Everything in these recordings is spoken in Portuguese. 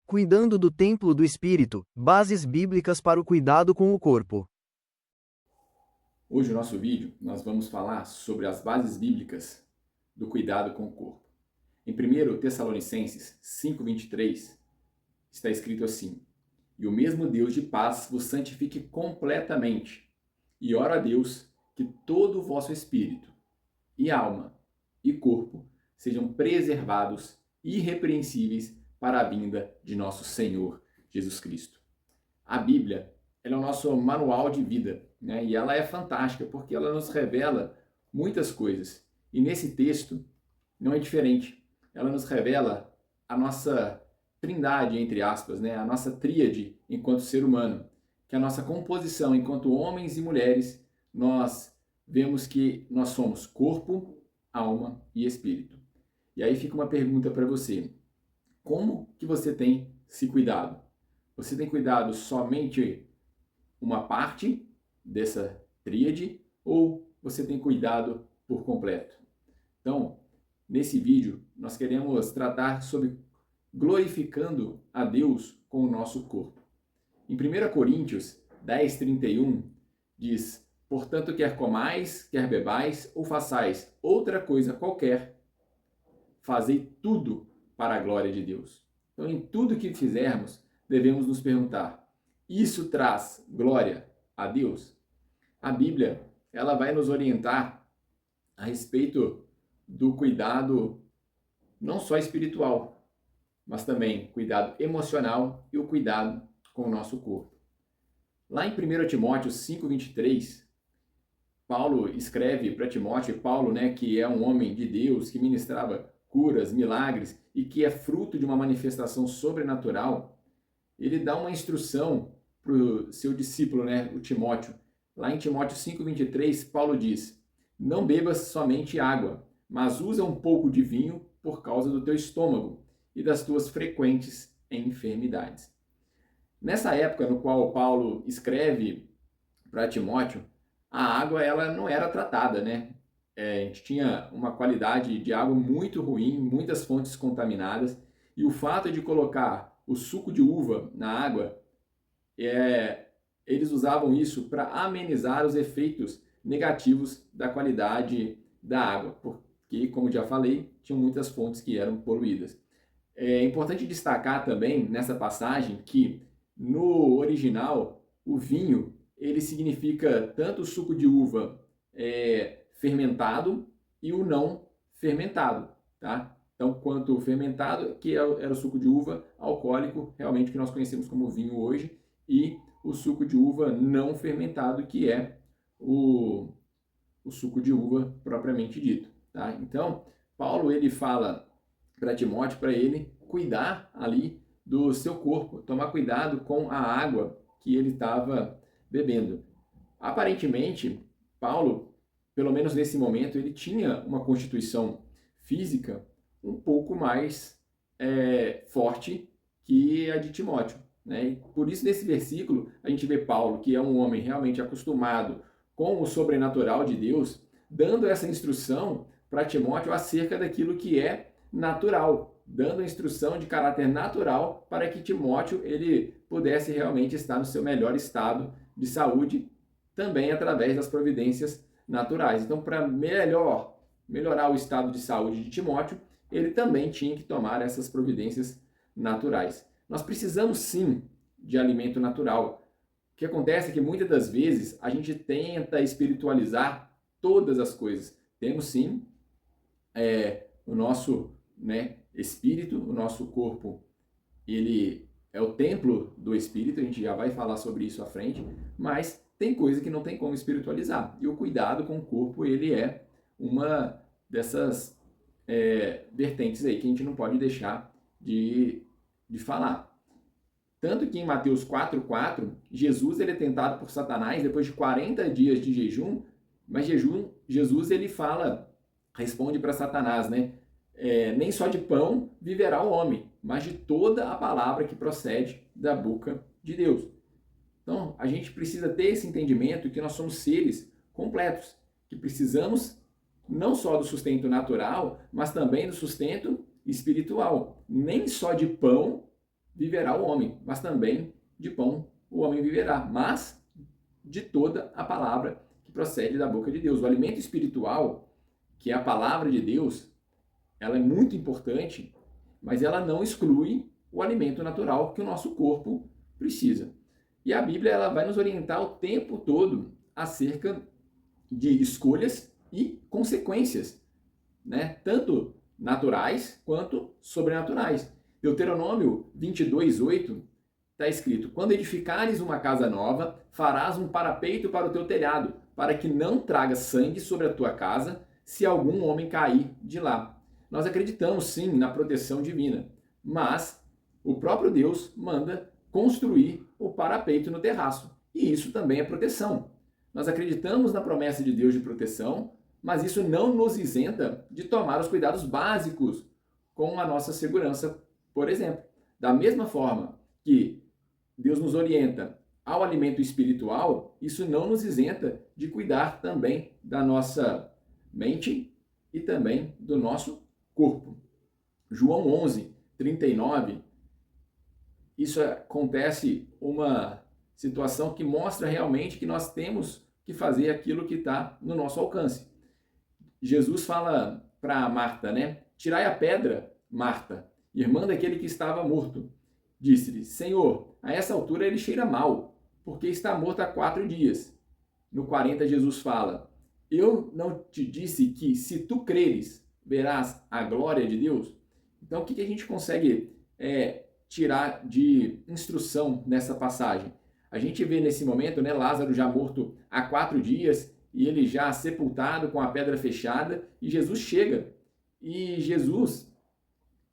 Cuidando do templo do espírito, bases bíblicas para o cuidado com o corpo. Hoje, no nosso vídeo, nós vamos falar sobre as bases bíblicas do cuidado com o corpo. Em 1 Tessalonicenses 5:23, está escrito assim: E o mesmo Deus de paz vos santifique completamente, e ora a Deus que todo o vosso espírito, e alma, e corpo sejam preservados irrepreensíveis para a vinda de nosso Senhor Jesus Cristo. A Bíblia, ela é o nosso manual de vida, né? E ela é fantástica porque ela nos revela muitas coisas. E nesse texto não é diferente. Ela nos revela a nossa trindade, entre aspas, né? A nossa tríade enquanto ser humano, que a nossa composição enquanto homens e mulheres, nós vemos que nós somos corpo, alma e espírito. E aí fica uma pergunta para você: como que você tem se cuidado? Você tem cuidado somente uma parte dessa tríade ou você tem cuidado por completo? Então, nesse vídeo, nós queremos tratar sobre glorificando a Deus com o nosso corpo. Em 1 Coríntios 10:31 diz: Portanto, quer comais, quer bebais ou façais outra coisa qualquer, fazei tudo para a glória de Deus. Então, em tudo que fizermos, devemos nos perguntar: isso traz glória a Deus? A Bíblia, ela vai nos orientar a respeito do cuidado não só espiritual, mas também cuidado emocional e o cuidado com o nosso corpo. Lá em 1 Timóteo 5:23, Paulo escreve para Timóteo, Paulo, né, que é um homem de Deus, que ministrava curas, milagres e que é fruto de uma manifestação sobrenatural, ele dá uma instrução para o seu discípulo, né, o Timóteo. Lá em Timóteo 5:23, Paulo diz: Não bebas somente água, mas usa um pouco de vinho por causa do teu estômago e das tuas frequentes enfermidades. Nessa época no qual Paulo escreve para Timóteo, a água ela não era tratada, né? A gente tinha uma qualidade de água muito ruim, muitas fontes contaminadas, e o fato de colocar o suco de uva na água, eles usavam isso para amenizar os efeitos negativos da qualidade da água, porque, como já falei, tinham muitas fontes que eram poluídas. É importante destacar também nessa passagem que no original o vinho ele significa tanto o suco de uva fermentado e o não fermentado, tá? Então, quanto o fermentado, que era o suco de uva alcoólico, realmente que nós conhecemos como vinho hoje, e o suco de uva não fermentado, que é o suco de uva propriamente dito, tá? Então, Paulo ele fala para Timóteo para ele cuidar ali do seu corpo, tomar cuidado com a água que ele estava bebendo. Aparentemente, Paulo, pelo menos nesse momento, ele tinha uma constituição física um pouco mais forte que a de Timóteo, né? E por isso, nesse versículo, a gente vê Paulo, que é um homem realmente acostumado com o sobrenatural de Deus, dando essa instrução para Timóteo acerca daquilo que é natural, dando a instrução de caráter natural para que Timóteo ele pudesse realmente estar no seu melhor estado de saúde, também através das providências naturais. Então, para melhorar o estado de saúde de Timóteo, ele também tinha que tomar essas providências naturais. Nós precisamos sim de alimento natural. O que acontece é que muitas das vezes a gente tenta espiritualizar todas as coisas. Temos sim o nosso espírito, o nosso corpo, ele é o templo do espírito, a gente já vai falar sobre isso à frente, mas tem coisa que não tem como espiritualizar. E o cuidado com o corpo, ele é uma dessas vertentes aí que a gente não pode deixar de falar. Tanto que em Mateus 4:4, Jesus ele é tentado por Satanás depois de 40 dias de jejum, mas Jesus ele responde para Satanás, né? Nem só de pão viverá o homem, mas de toda a palavra que procede da boca de Deus. Então, a gente precisa ter esse entendimento que nós somos seres completos, que precisamos não só do sustento natural, mas também do sustento espiritual. Nem só de pão viverá o homem, mas também de pão o homem viverá, mas de toda a palavra que procede da boca de Deus. O alimento espiritual, que é a palavra de Deus, ela é muito importante, mas ela não exclui o alimento natural que o nosso corpo precisa. E a Bíblia ela vai nos orientar o tempo todo acerca de escolhas e consequências, né? Tanto naturais quanto sobrenaturais. Deuteronômio 22:8 está escrito: quando edificares uma casa nova, farás um parapeito para o teu telhado, para que não traga sangue sobre a tua casa, se algum homem cair de lá. Nós acreditamos sim na proteção divina, mas o próprio Deus manda construir o parapeito no terraço, e isso também é proteção. Nós acreditamos na promessa de Deus de proteção, mas isso não nos isenta de tomar os cuidados básicos com a nossa segurança, por exemplo. Da mesma forma que Deus nos orienta ao alimento espiritual, isso não nos isenta de cuidar também da nossa mente e também do nosso corpo. João 11:39, isso acontece uma situação que mostra realmente que nós temos que fazer aquilo que está no nosso alcance. Jesus fala para Marta, né? Tirai a pedra, Marta, irmã daquele que estava morto. Disse-lhe: Senhor, a essa altura ele cheira mal, porque está morto há 4 dias. No 40, Jesus fala: eu não te disse que, se tu creres, verás a glória de Deus? Então, o que a gente consegue tirar de instrução nessa passagem? A gente vê nesse momento, né, Lázaro já morto há 4 dias, e ele já sepultado com a pedra fechada, e Jesus chega. E Jesus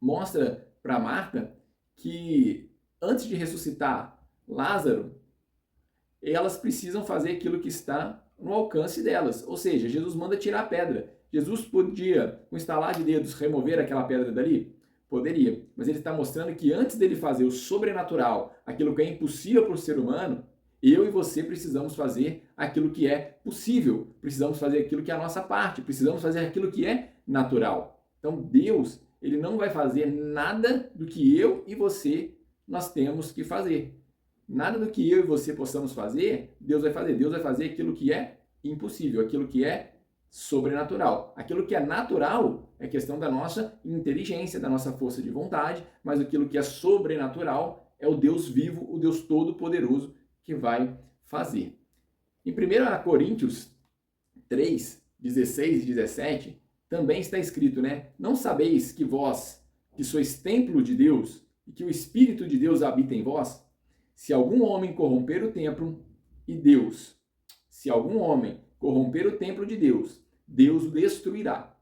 mostra para Marta que antes de ressuscitar Lázaro, elas precisam fazer aquilo que está no alcance delas. Ou seja, Jesus manda tirar a pedra. Jesus podia, com estalar de dedos, remover aquela pedra dali? Poderia. Mas ele está mostrando que antes dele fazer o sobrenatural, aquilo que é impossível para o ser humano, eu e você precisamos fazer aquilo que é possível. Precisamos fazer aquilo que é a nossa parte. Precisamos fazer aquilo que é natural. Então Deus, ele não vai fazer nada do que eu e você nós temos que fazer. Nada do que eu e você possamos fazer, Deus vai fazer. Deus vai fazer aquilo que é impossível, aquilo que é sobrenatural. Aquilo que é natural é questão da nossa inteligência, da nossa força de vontade, mas aquilo que é sobrenatural é o Deus vivo, o Deus todo-poderoso que vai fazer. Em 1 Coríntios 3:16 e 17, também está escrito, né? Não sabeis que vós, que sois templo de Deus, e que o Espírito de Deus habita em vós? Se algum homem corromper o templo de Deus, se algum homem corromper o templo de Deus, Deus o destruirá,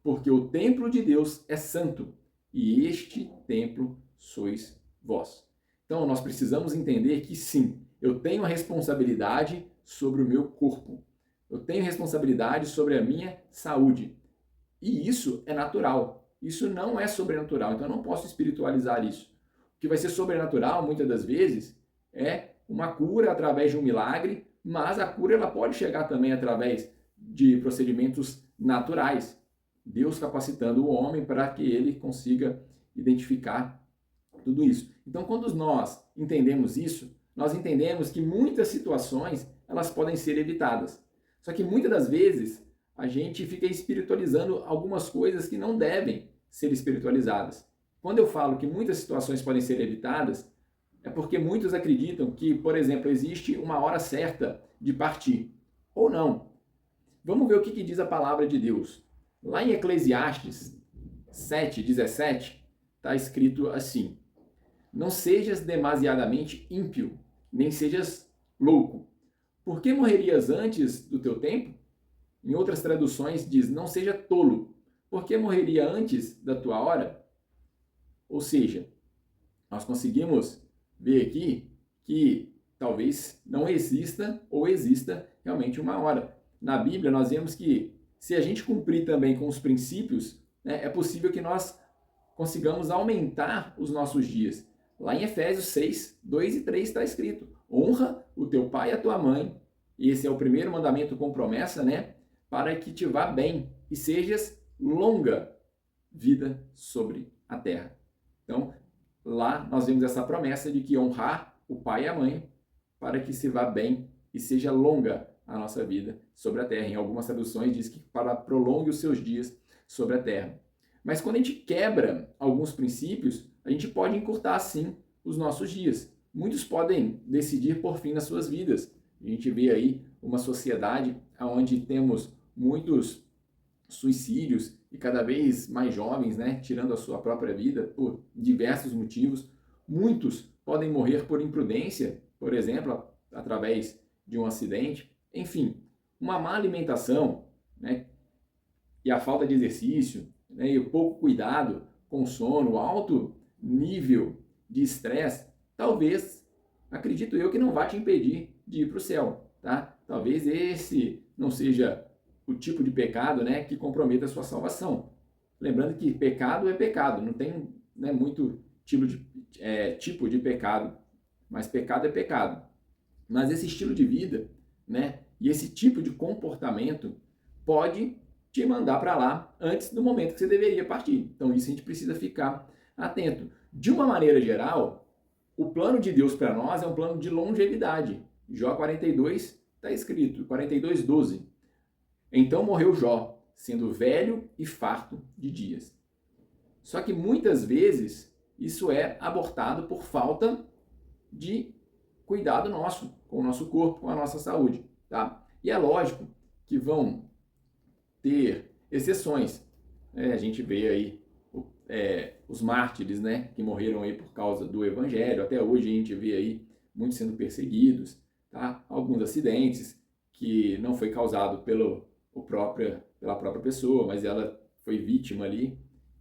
porque o templo de Deus é santo, e este templo sois vós. Então, nós precisamos entender que sim, eu tenho a responsabilidade sobre o meu corpo. Eu tenho responsabilidade sobre a minha saúde. E isso é natural. Isso não é sobrenatural. Então, eu não posso espiritualizar isso. O que vai ser sobrenatural, muitas das vezes, é uma cura através de um milagre, mas a cura ela pode chegar também através de procedimentos naturais. Deus capacitando o homem para que ele consiga identificar tudo isso. Então, quando nós entendemos isso, nós entendemos que muitas situações elas podem ser evitadas. Só que muitas das vezes a gente fica espiritualizando algumas coisas que não devem ser espiritualizadas. Quando eu falo que muitas situações podem ser evitadas, é porque muitos acreditam que, por exemplo, existe uma hora certa de partir. Ou não. Vamos ver o que diz a palavra de Deus. Lá em Eclesiastes 7:17, está escrito assim: não sejas demasiadamente ímpio, nem sejas louco. Por que morrerias antes do teu tempo? Em outras traduções diz: não seja tolo. Por que morreria antes da tua hora? Ou seja, nós conseguimos ver aqui que talvez não exista ou exista realmente uma hora. Na Bíblia nós vemos que se a gente cumprir também com os princípios, né, é possível que nós consigamos aumentar os nossos dias. Lá em Efésios 6:2 e 3 está escrito: honra o teu pai e a tua mãe. E esse é o primeiro mandamento com promessa, né? Para que te vá bem e sejas longa vida sobre a terra. Então, lá nós vemos essa promessa de que honrar o pai e a mãe para que se vá bem e seja longa a nossa vida sobre a terra. Em algumas traduções diz que para prolongue os seus dias sobre a terra. Mas quando a gente quebra alguns princípios, a gente pode encurtar sim os nossos dias. Muitos podem decidir por fim nas suas vidas. A gente vê aí uma sociedade onde temos muitos suicídios e cada vez mais jovens, né, tirando a sua própria vida por diversos motivos. Muitos podem morrer por imprudência, por exemplo, através de um acidente. Enfim, uma má alimentação, né, e a falta de exercício, né, e o pouco cuidado com o sono, o alto nível de estresse, talvez, acredito eu, que não vai te impedir de ir para o céu, tá? Talvez esse não seja o tipo de pecado, né, que comprometa a sua salvação. Lembrando que pecado é pecado, não tem, né, muito tipo de pecado, mas pecado é pecado. Mas esse estilo de vida, né, e esse tipo de comportamento pode te mandar para lá antes do momento que você deveria partir. Então isso a gente precisa ficar atento. De uma maneira geral, o plano de Deus para nós é um plano de longevidade. Jó 42 está escrito, 42:12. Então morreu Jó, sendo velho e farto de dias. Só que muitas vezes isso é abortado por falta de cuidado nosso, com o nosso corpo, com a nossa saúde, tá? E é lógico que vão ter exceções. A gente vê aí os mártires, né, que morreram aí por causa do evangelho. Até hoje a gente vê aí muitos sendo perseguidos, tá? Alguns acidentes que não foi causado pela própria pessoa, mas ela foi vítima ali.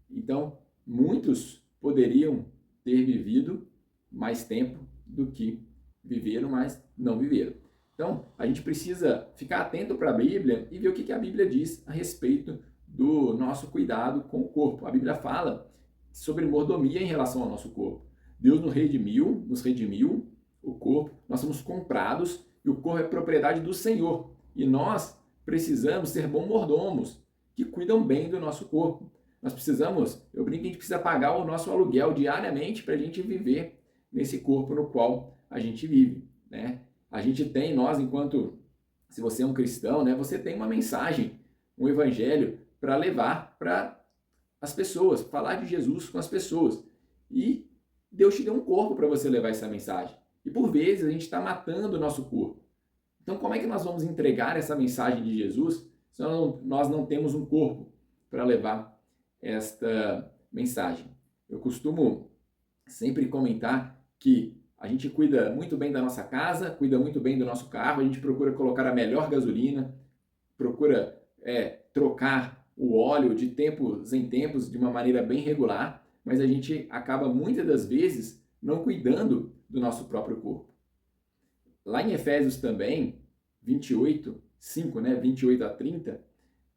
Então, muitos poderiam ter vivido mais tempo do que viveram, mas não viveram. Então, a gente precisa ficar atento para a Bíblia e ver o que a Bíblia diz a respeito do nosso cuidado com o corpo. A Bíblia fala sobre mordomia em relação ao nosso corpo. Deus nos redimiu o corpo, nós somos comprados e o corpo é propriedade do Senhor. E nós precisamos ser bons mordomos que cuidam bem do nosso corpo. Nós precisamos, eu brinco que a gente precisa pagar o nosso aluguel diariamente para a gente viver nesse corpo no qual a gente vive, né? A gente tem, se você é um cristão, né, você tem uma mensagem, um evangelho para levar para as pessoas, falar de Jesus com as pessoas. E Deus te deu um corpo para você levar essa mensagem. E por vezes a gente está matando o nosso corpo. Então como é que nós vamos entregar essa mensagem de Jesus se nós não temos um corpo para levar esta mensagem? Eu costumo sempre comentar que a gente cuida muito bem da nossa casa, cuida muito bem do nosso carro, a gente procura colocar a melhor gasolina, procura trocar o óleo de tempos em tempos de uma maneira bem regular, mas a gente acaba muitas das vezes não cuidando do nosso próprio corpo. Lá em Efésios também, 28:5, né, 28-30,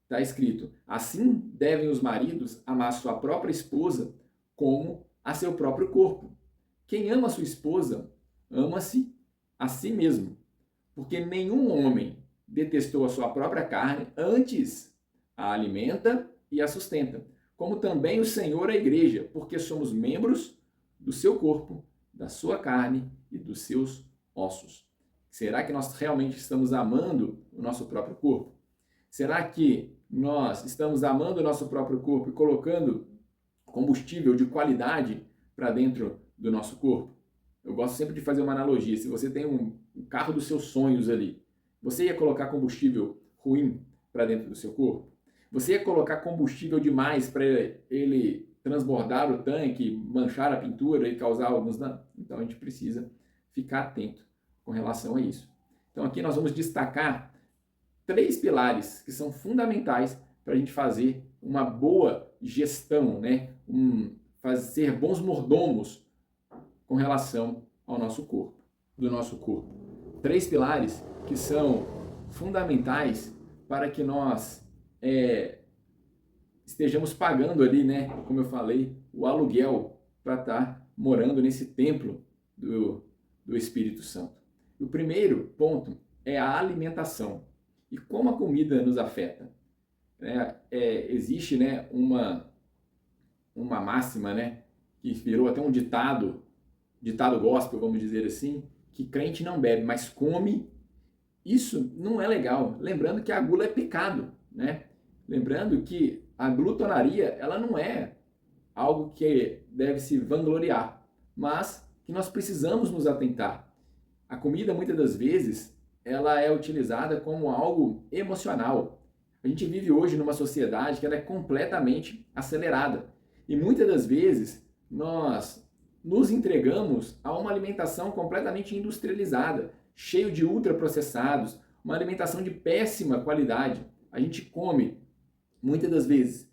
está escrito: assim devem os maridos amar sua própria esposa como a seu próprio corpo. Quem ama sua esposa, ama-se a si mesmo, porque nenhum homem detestou a sua própria carne, antes a alimenta e a sustenta, como também o Senhor a igreja, porque somos membros do seu corpo, da sua carne e dos seus ossos. Será que nós realmente estamos amando o nosso próprio corpo? Será que nós estamos amando o nosso próprio corpo e colocando combustível de qualidade para dentro do nosso corpo? Eu gosto sempre de fazer uma analogia. Se você tem um carro dos seus sonhos ali, você ia colocar combustível ruim para dentro do seu corpo? Você ia colocar combustível demais para ele transbordar o tanque, manchar a pintura e causar alguns danos? Então a gente precisa ficar atento com relação a isso. Então aqui nós vamos destacar 3 pilares que são fundamentais para a gente fazer uma boa gestão, né? Fazer bons mordomos com relação ao nosso corpo, do nosso corpo. 3 pilares que são fundamentais para que nós estejamos pagando ali, né, como eu falei, o aluguel para estar morando nesse templo do Espírito Santo. O primeiro ponto é a alimentação. E como a comida nos afeta? Existe, né, uma máxima, né, que virou até um ditado gospel, vamos dizer assim, que crente não bebe, mas come. Isso não é legal. Lembrando que a gula é pecado, né? Lembrando que a glutonaria, ela não é algo que deve se vangloriar, mas que nós precisamos nos atentar. A comida, muitas das vezes, ela é utilizada como algo emocional. A gente vive hoje numa sociedade que ela é completamente acelerada. E muitas das vezes, nós nos entregamos a uma alimentação completamente industrializada, cheio de ultraprocessados, uma alimentação de péssima qualidade. A gente come, muitas das vezes,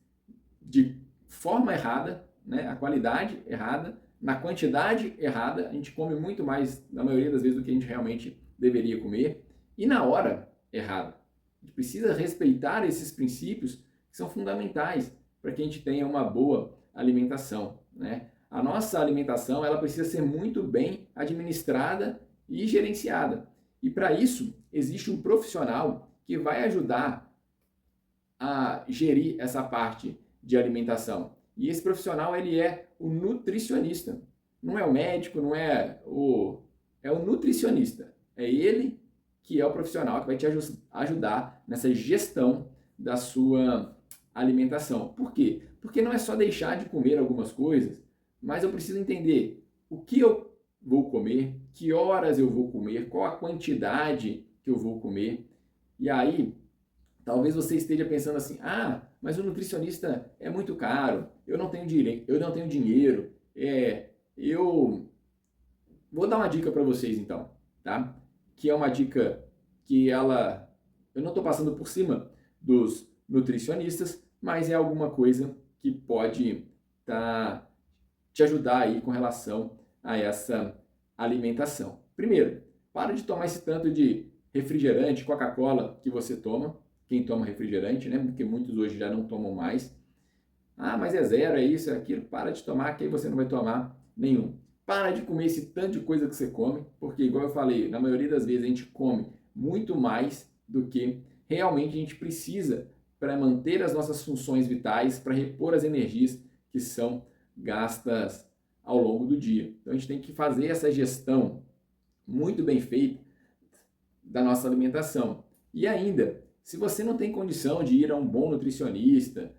de forma errada, né? A qualidade errada, na quantidade errada, a gente come muito mais, na maioria das vezes, do que a gente realmente deveria comer, e na hora errada. A gente precisa respeitar esses princípios que são fundamentais para que a gente tenha uma boa alimentação, né? A nossa alimentação, ela precisa ser muito bem administrada e gerenciada. E para isso, existe um profissional que vai ajudar a gerir essa parte de alimentação. E esse profissional, ele é o nutricionista. Não é o médico, não é o... É o nutricionista. É ele que é o profissional que vai te ajudar nessa gestão da sua alimentação. Por quê? Porque não é só deixar de comer algumas coisas, mas eu preciso entender o que eu vou comer, que horas eu vou comer, qual a quantidade que eu vou comer. E aí, talvez você esteja pensando assim, mas o nutricionista é muito caro, eu não tenho dinheiro, eu vou dar uma dica para vocês então, tá? Que é uma dica que eu não estou passando por cima dos nutricionistas, mas é alguma coisa que pode te ajudar aí com relação a essa alimentação. Primeiro, para de tomar esse tanto de refrigerante, Coca-Cola que você toma, quem toma refrigerante, né? Porque muitos hoje já não tomam mais. Mas é zero, é isso, é aquilo. Para de tomar, que aí você não vai tomar nenhum. Para de comer esse tanto de coisa que você come, porque, igual eu falei, na maioria das vezes a gente come muito mais do que realmente a gente precisa para manter as nossas funções vitais, para repor as energias que são gastas ao longo do dia. Então a gente tem que fazer essa gestão muito bem feita da nossa alimentação. E ainda, se você não tem condição de ir a um bom nutricionista,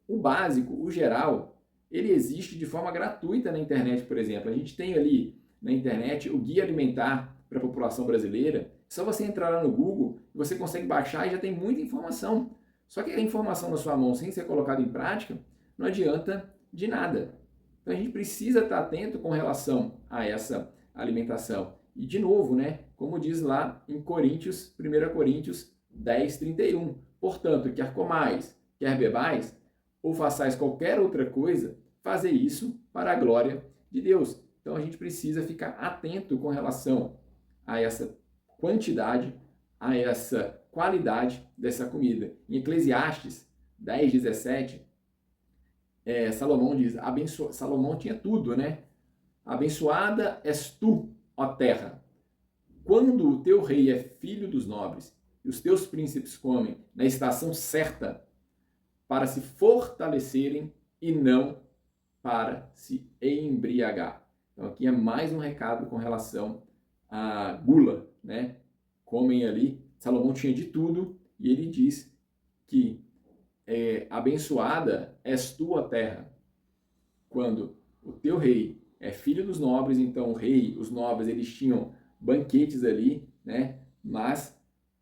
o básico, o geral, ele existe de forma gratuita na internet, por exemplo. A gente tem ali na internet o Guia Alimentar para a População Brasileira. É só você entrar lá no Google, você consegue baixar e já tem muita informação. Só que a informação na sua mão sem ser colocada em prática não adianta de nada. Então a gente precisa estar atento com relação a essa alimentação. E de novo, né, como diz lá em Coríntios, 1 Coríntios 10:31. Portanto, quer comais, quer bebais, ou façais qualquer outra coisa, fazer isso para a glória de Deus. Então a gente precisa ficar atento com relação a essa quantidade, a essa qualidade dessa comida. Em Eclesiastes 10:17, Salomão diz, Salomão tinha tudo, né? Abençoada és tu, ó terra, quando o teu rei é filho dos nobres e os teus príncipes comem na estação certa para se fortalecerem e não para se embriagar. Então aqui é mais um recado com relação à gula, né? Comem ali, Salomão tinha de tudo e ele diz que abençoada és tu, ó terra, quando o teu rei é filho dos nobres. Então o rei, os nobres, eles tinham banquetes ali, né? Mas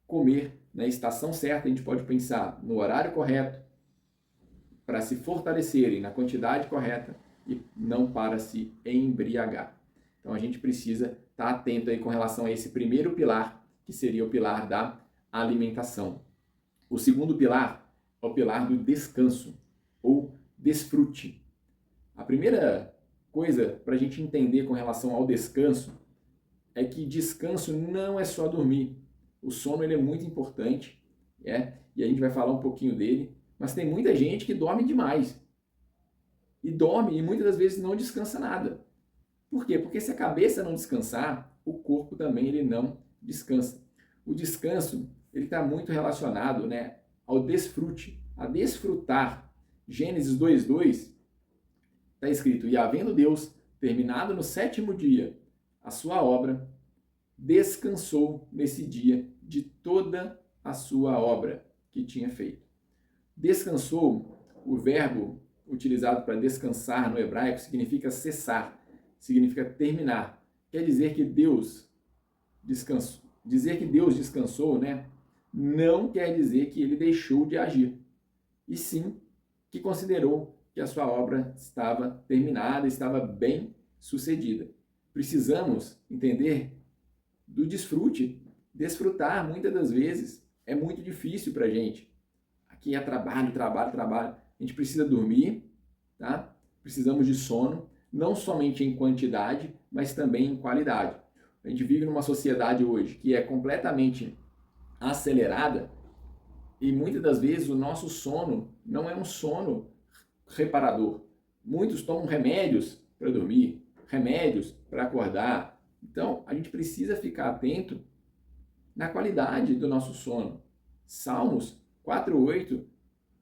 comer na estação certa, a gente pode pensar no horário correto, para se fortalecerem na quantidade correta e não para se embriagar. Então a gente precisa estar atento aí com relação a esse primeiro pilar, que seria o pilar da alimentação. O segundo pilar é o pilar do descanso ou desfrute. A primeira coisa para a gente entender com relação ao descanso é que descanso não é só dormir. O sono ele é muito importante, e a gente vai falar um pouquinho dele, mas tem muita gente que dorme demais. E dorme e muitas das vezes não descansa nada. Por quê? Porque se a cabeça não descansar, o corpo também ele não descansa. O descanso ele está muito relacionado, né, ao desfrute, a desfrutar. Gênesis 2:2 está escrito, e havendo Deus terminado no sétimo dia a sua obra, descansou nesse dia de toda a sua obra que tinha feito. Descansou, o verbo utilizado para descansar no hebraico significa cessar, significa terminar. Quer dizer que Deus descansou. Dizer que Deus descansou, né, não quer dizer que ele deixou de agir, e sim que considerou que a sua obra estava terminada, estava bem sucedida. Precisamos entender do desfrute. Desfrutar, muitas das vezes, é muito difícil para a gente. Aqui é trabalho, trabalho, trabalho. A gente precisa dormir, tá? Precisamos de sono, não somente em quantidade, mas também em qualidade. A gente vive numa sociedade hoje que é completamente acelerada e muitas das vezes o nosso sono não é um sono reparador. Muitos tomam remédios para dormir, remédios para acordar. Então, a gente precisa ficar atento na qualidade do nosso sono. Salmos 4:8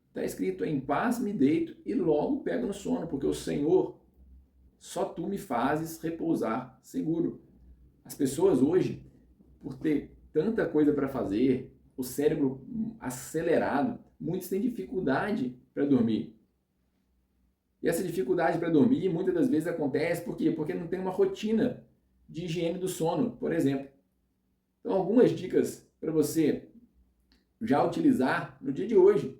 está escrito, em paz me deito e logo pego no sono, porque o Senhor, só tu me fazes repousar seguro. As pessoas hoje, por ter tanta coisa para fazer, o cérebro acelerado, muitos têm dificuldade para dormir. E essa dificuldade para dormir muitas das vezes acontece por quê? Porque não tem uma rotina de higiene do sono, por exemplo. Então, algumas dicas para você já utilizar no dia de hoje,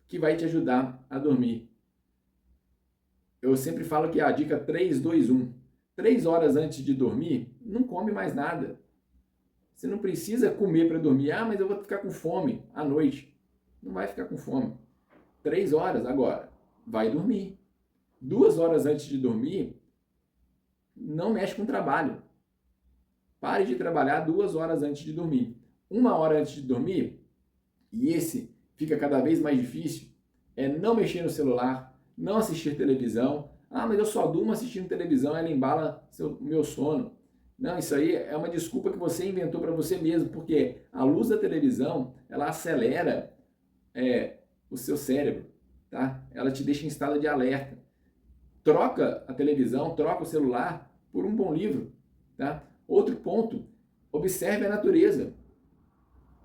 que vai te ajudar a dormir. Eu sempre falo que é a dica 3-2-1. 3 horas antes de dormir, não come mais nada. Você não precisa comer para dormir. Ah, mas eu vou ficar com fome à noite. Não vai ficar com fome. 3 horas agora, vai dormir. 2 horas antes de dormir, não mexe com trabalho. Pare de trabalhar 2 horas antes de dormir. 1 hora antes de dormir, e esse fica cada vez mais difícil, é não mexer no celular, não assistir televisão. Ah, mas eu só durmo assistindo televisão, ela embala o meu sono. Não, isso aí é uma desculpa que você inventou para você mesmo, porque a luz da televisão, ela acelera o seu cérebro, tá? Ela te deixa em estado de alerta. Troca a televisão, troca o celular por um bom livro, tá? Outro ponto, observe a natureza.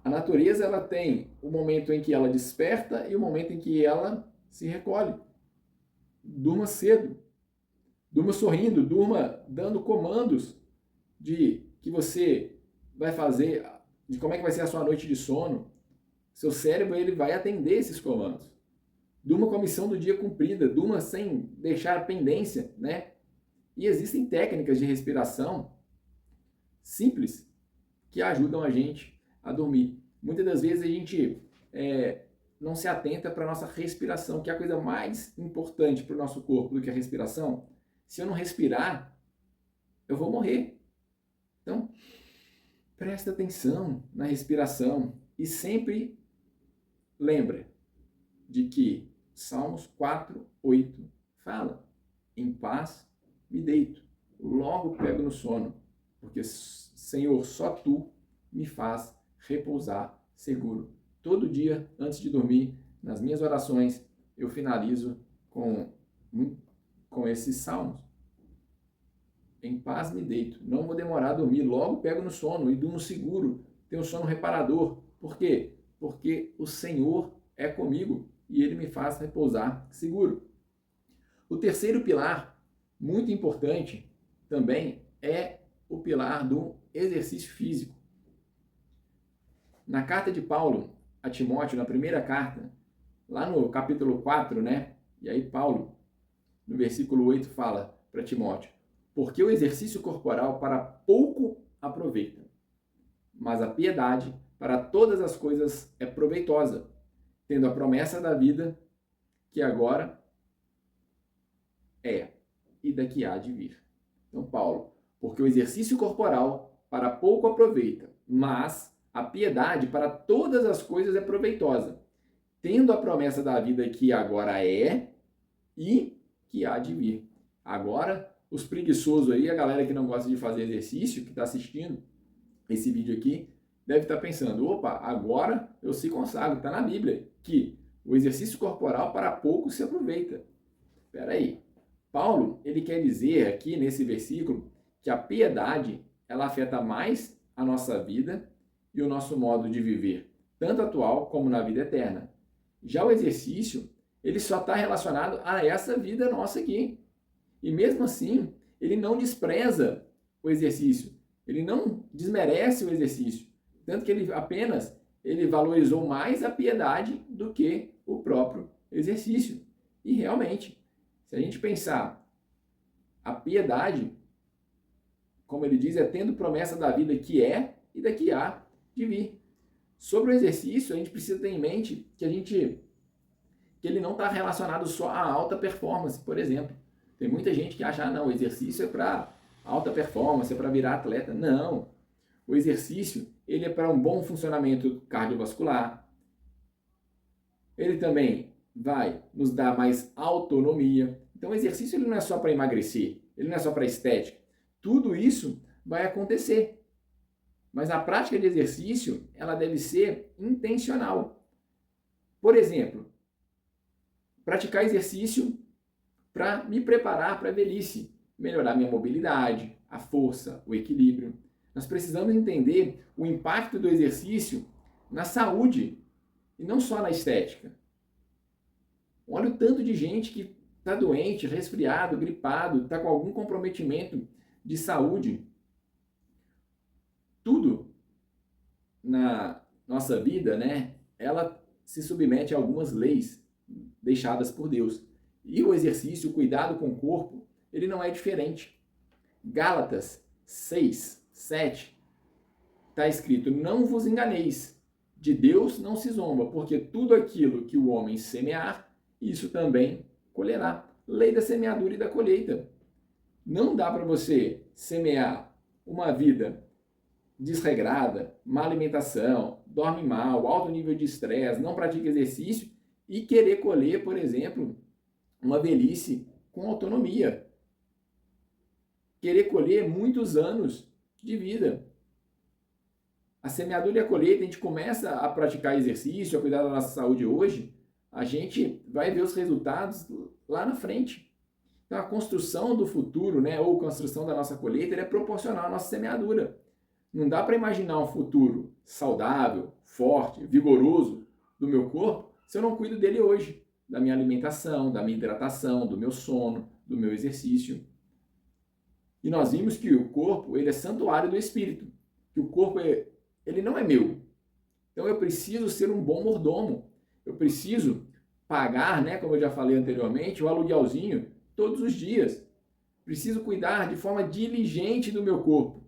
A natureza, ela tem o momento em que ela desperta e o momento em que ela se recolhe. Durma cedo, durma sorrindo, durma dando comandos de que você vai fazer, de como é que vai ser a sua noite de sono. Seu cérebro, ele vai atender esses comandos. Durma com a missão do dia cumprida, durma sem deixar pendência, né? E existem técnicas de respiração simples que ajudam a gente a dormir. Muitas das vezes a gente não se atenta para a nossa respiração, que é a coisa mais importante para o nosso corpo do que a respiração. Se eu não respirar, eu vou morrer. Então, presta atenção na respiração e sempre lembra de que Salmos 4:8 fala, em paz me deito, logo pego no sono, porque, Senhor, só tu me faz repousar seguro. Todo dia, antes de dormir, nas minhas orações, eu finalizo com esses salmos. Em paz me deito, não vou demorar a dormir, logo pego no sono e durmo seguro, tenho sono reparador. Por quê? Porque o Senhor é comigo e Ele me faz repousar seguro. O terceiro pilar, muito importante também, é o pilar do exercício físico. Na carta de Paulo a Timóteo, na primeira carta, lá no capítulo 4, né? E aí Paulo, no versículo 8, fala para Timóteo, porque o exercício corporal para pouco aproveita, mas a piedade para todas as coisas é proveitosa, tendo a promessa da vida que agora é e daqui há de vir. Então, Paulo, porque o exercício corporal para pouco aproveita, mas a piedade para todas as coisas é proveitosa, tendo a promessa da vida que agora é e que há de vir. Agora, os preguiçosos aí, a galera que não gosta de fazer exercício, que está assistindo esse vídeo aqui, deve estar pensando, opa, agora eu se consagro, está na Bíblia, que o exercício corporal para pouco se aproveita. Espera aí, Paulo, ele quer dizer aqui nesse versículo que a piedade, ela afeta mais a nossa vida e o nosso modo de viver, tanto atual como na vida eterna. Já o exercício, ele só está relacionado a essa vida nossa aqui. E mesmo assim, ele não despreza o exercício, ele não desmerece o exercício, tanto que ele valorizou mais a piedade do que o próprio exercício. E realmente, se a gente pensar, a piedade, como ele diz, é tendo promessa da vida que é e da que há de vir. Sobre o exercício, a gente precisa ter em mente que ele não está relacionado só à alta performance, por exemplo. Tem muita gente que acha, não, o exercício é para alta performance, é para virar atleta. Não. O exercício, ele é para um bom funcionamento cardiovascular. Ele também vai nos dar mais autonomia. Então, o exercício ele não é só para emagrecer, ele não é só para estética. Tudo isso vai acontecer. Mas a prática de exercício, ela deve ser intencional. Por exemplo, praticar exercício para me preparar para a velhice, melhorar minha mobilidade, a força, o equilíbrio. Nós precisamos entender o impacto do exercício na saúde e não só na estética. Olha o tanto de gente que está doente, resfriado, gripado, está com algum comprometimento de saúde. Tudo na nossa vida, né, ela se submete a algumas leis deixadas por Deus. E o exercício, o cuidado com o corpo, ele não é diferente. Gálatas 6, 7, está escrito, não vos enganeis, de Deus não se zomba, porque tudo aquilo que o homem semear, isso também colherá. Lei da semeadura e da colheita. Não dá para você semear uma vida desregrada, má alimentação, dorme mal, alto nível de estresse, não pratica exercício e querer colher, por exemplo, uma velhice com autonomia. Querer colher muitos anos de vida. A semeadura e a colheita, a gente começa a praticar exercício, a cuidar da nossa saúde hoje, a gente vai ver os resultados lá na frente. Então a construção do futuro, né, ou construção da nossa colheita, é proporcional à nossa semeadura. Não dá para imaginar um futuro saudável, forte, vigoroso do meu corpo se eu não cuido dele hoje, da minha alimentação, da minha hidratação, do meu sono, do meu exercício. E nós vimos que o corpo, ele é santuário do espírito, que o corpo ele não é meu. Então eu preciso ser um bom mordomo. Eu preciso pagar, né, como eu já falei anteriormente, o aluguelzinho todos os dias. Preciso cuidar de forma diligente do meu corpo.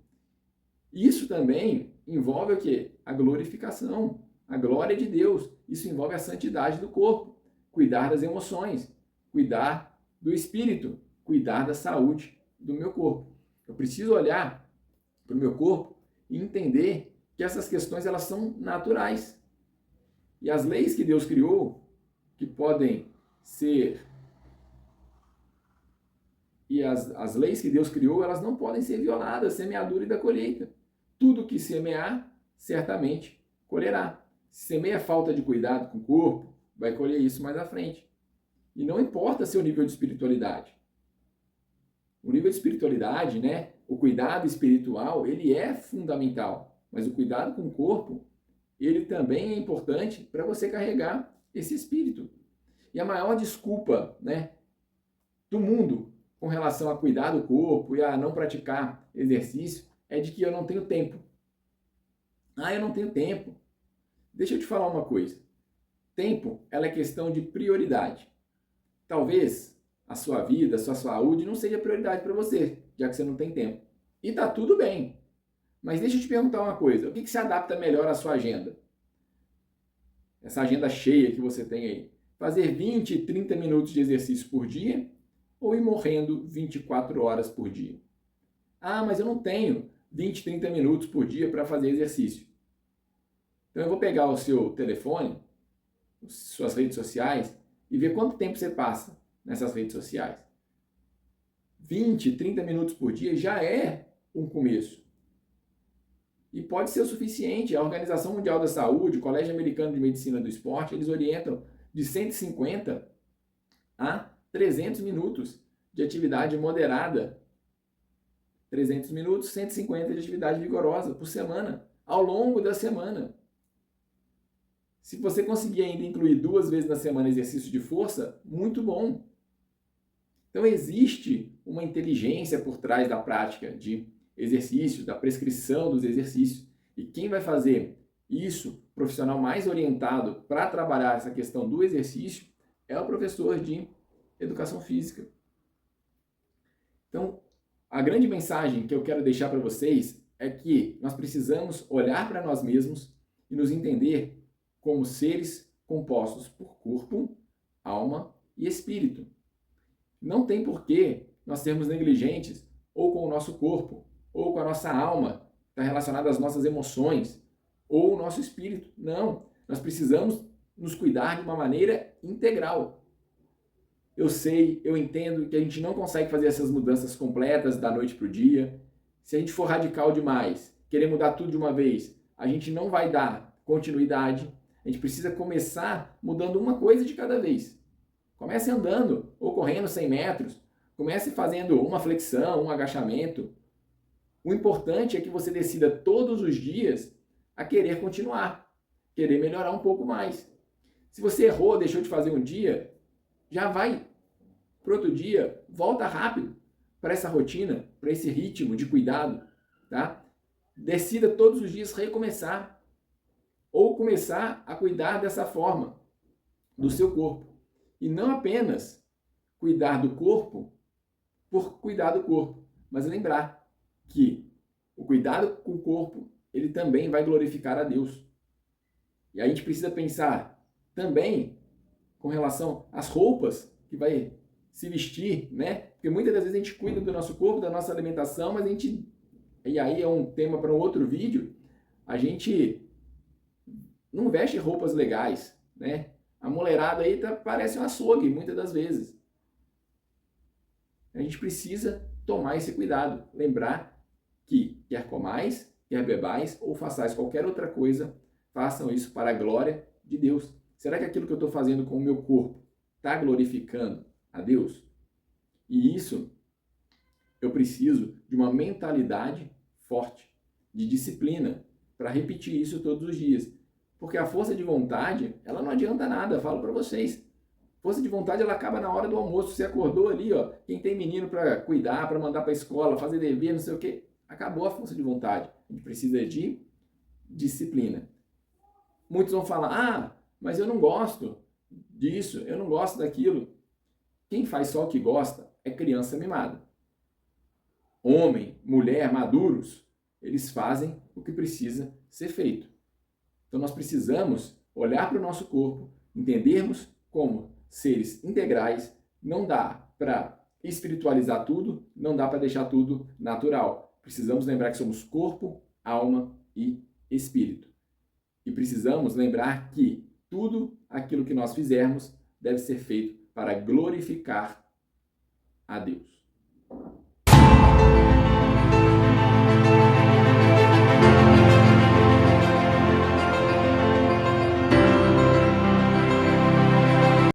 Isso também envolve o quê? A glorificação, a glória de Deus. Isso envolve a santidade do corpo, cuidar das emoções, cuidar do espírito, cuidar da saúde do meu corpo. Eu preciso olhar para o meu corpo e entender que essas questões elas são naturais. E as leis que Deus criou, que podem ser... E as leis que Deus criou, elas não podem ser violadas, semeadura e da colheita. Tudo que semear, certamente colherá. Se semeia falta de cuidado com o corpo, vai colher isso mais à frente. E não importa seu nível de espiritualidade. O nível de espiritualidade, né, o cuidado espiritual, ele é fundamental. Mas o cuidado com o corpo, ele também é importante para você carregar esse espírito. E a maior desculpa, né, do mundo com relação a cuidar do corpo e a não praticar exercício é de que eu não tenho tempo. Ah, eu não tenho tempo. Deixa eu te falar uma coisa. Tempo, ela é questão de prioridade. Talvez a sua vida, a sua saúde não seja prioridade para você, já que você não tem tempo. E tá tudo bem. Mas deixa eu te perguntar uma coisa. O que se adapta melhor à sua agenda? Essa agenda cheia que você tem aí. Fazer 20, 30 minutos de exercício por dia ou ir morrendo 24 horas por dia? Ah, mas eu não tenho 20, 30 minutos por dia para fazer exercício. Então eu vou pegar o seu telefone, suas redes sociais e ver quanto tempo você passa nessas redes sociais. 20, 30 minutos por dia já é um começo. E pode ser o suficiente. A Organização Mundial da Saúde, o Colégio Americano de Medicina do Esporte, eles orientam de 150 a 300 minutos de atividade moderada, 300 minutos, 150 de atividade vigorosa por semana, ao longo da semana. Se você conseguir ainda incluir 2 vezes na semana exercício de força, muito bom. Então existe uma inteligência por trás da prática de exercício, da prescrição dos exercícios. E quem vai fazer isso, profissional mais orientado para trabalhar essa questão do exercício, é o professor de educação física. Então, a grande mensagem que eu quero deixar para vocês é que nós precisamos olhar para nós mesmos e nos entender como seres compostos por corpo, alma e espírito. Não tem porquê nós sermos negligentes ou com o nosso corpo, ou com a nossa alma, está relacionada às nossas emoções, ou o nosso espírito. Não, nós precisamos nos cuidar de uma maneira integral. Eu sei, eu entendo que a gente não consegue fazer essas mudanças completas da noite para o dia. Se a gente for radical demais, querer mudar tudo de uma vez, a gente não vai dar continuidade. A gente precisa começar mudando uma coisa de cada vez. Comece andando ou correndo 100 metros. Comece fazendo uma flexão, um agachamento. O importante é que você decida todos os dias a querer continuar, querer melhorar um pouco mais. Se você errou, deixou de fazer um dia, já vai para outro dia, volta rápido para essa rotina, para esse ritmo de cuidado, tá? Decida todos os dias recomeçar ou começar a cuidar dessa forma do seu corpo. E não apenas cuidar do corpo por cuidar do corpo, mas lembrar que o cuidado com o corpo, ele também vai glorificar a Deus. E a gente precisa pensar também com relação às roupas que vai se vestir, né? Porque muitas das vezes a gente cuida do nosso corpo, da nossa alimentação, mas a gente, e aí é um tema para um outro vídeo, a gente não veste roupas legais, né? A mulherada aí parece um açougue, muitas das vezes. A gente precisa tomar esse cuidado, lembrar que quer comais, quer bebais ou façais qualquer outra coisa, façam isso para a glória de Deus. Será que aquilo que eu estou fazendo com o meu corpo está glorificando a Deus? E isso, eu preciso de uma mentalidade forte, de disciplina, para repetir isso todos os dias. Porque a força de vontade, ela não adianta nada, eu falo para vocês. Força de vontade, ela acaba na hora do almoço. Você acordou ali, ó, quem tem menino para cuidar, para mandar para a escola, fazer dever, não sei o quê, acabou a força de vontade. A gente precisa de disciplina. Muitos vão falar, mas eu não gosto disso, eu não gosto daquilo. Quem faz só o que gosta é criança mimada. Homem, mulher, maduros, eles fazem o que precisa ser feito. Então nós precisamos olhar para o nosso corpo, entendermos como seres integrais, não dá para espiritualizar tudo, não dá para deixar tudo natural. Precisamos lembrar que somos corpo, alma e espírito. E precisamos lembrar que tudo aquilo que nós fizermos deve ser feito para glorificar a Deus.